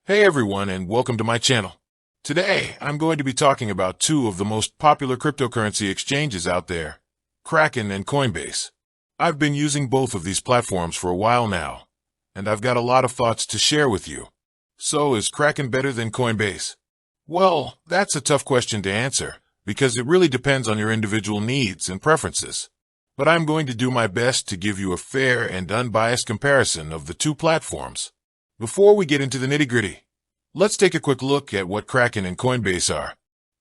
Hey everyone, and welcome to my channel. Today, I'm going to be talking about two of the most popular cryptocurrency exchanges out there, Kraken and Coinbase. I've been using both of these platforms for a while now, and I've got a lot of thoughts to share with you. So, is Kraken better than Coinbase? Well, that's a tough question to answer, because it really depends on your individual needs and preferences. But I'm going to do my best to give you a fair and unbiased comparison of the two platforms. Before we get into the nitty-gritty, let's take a quick look at what Kraken and Coinbase are.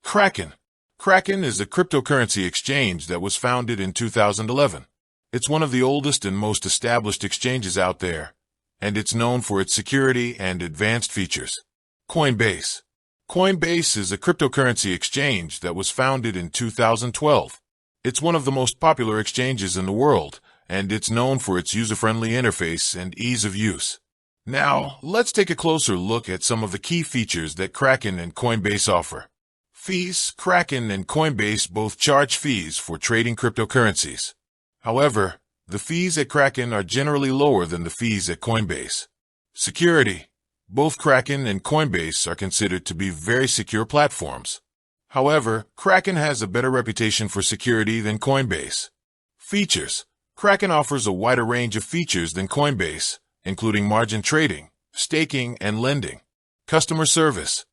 Kraken. Kraken is a cryptocurrency exchange that was founded in 2011. It's one of the oldest and most established exchanges out there, and it's known for its security and advanced features. Coinbase. Coinbase is a cryptocurrency exchange that was founded in 2012. It's one of the most popular exchanges in the world, and it's known for its user-friendly interface and ease of use. Now, let's take a closer look at some of the key features that Kraken and Coinbase offer. Fees. Kraken and Coinbase both charge fees for trading cryptocurrencies. However, the fees at Kraken are generally lower than the fees at Coinbase. Security. Both Kraken and Coinbase are considered to be very secure platforms. However, Kraken has a better reputation for security than Coinbase. Features. Kraken offers a wider range of features than Coinbase, including margin trading, staking, and lending. Customer service.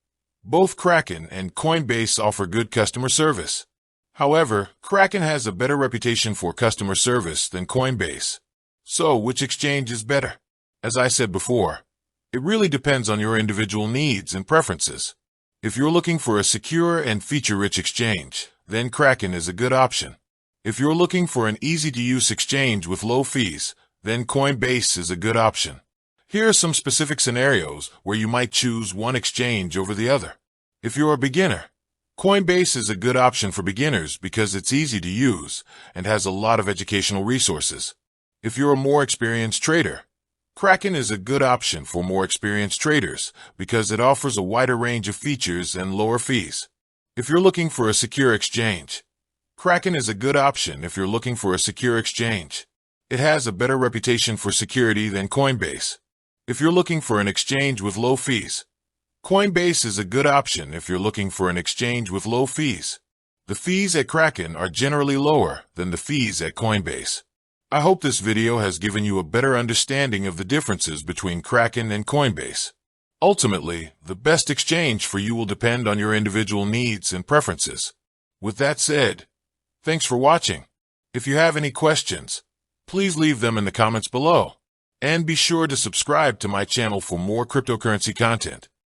Both Kraken and Coinbase offer good customer service. However, Kraken has a better reputation for customer service than Coinbase. So, which exchange is better? As I said before, it really depends on your individual needs and preferences. If you're looking for a secure and feature-rich exchange, then Kraken is a good option. If you're looking for an easy-to-use exchange with low fees, then Coinbase is a good option. Here are some specific scenarios where you might choose one exchange over the other. If you're a beginner, Coinbase is a good option for beginners because it's easy to use and has a lot of educational resources. If you're a more experienced trader, Kraken is a good option for more experienced traders because it offers a wider range of features and lower fees. If you're looking for a secure exchange, Kraken is a good option if you're looking for a secure exchange. It has a better reputation for security than Coinbase. If you're looking for an exchange with low fees, Coinbase is a good option if you're looking for an exchange with low fees. The fees at Kraken are generally lower than the fees at Coinbase. I hope this video has given you a better understanding of the differences between Kraken and Coinbase. Ultimately, the best exchange for you will depend on your individual needs and preferences. With that said, thanks for watching. If you have any questions, please leave them in the comments below. And be sure to subscribe to my channel for more cryptocurrency content.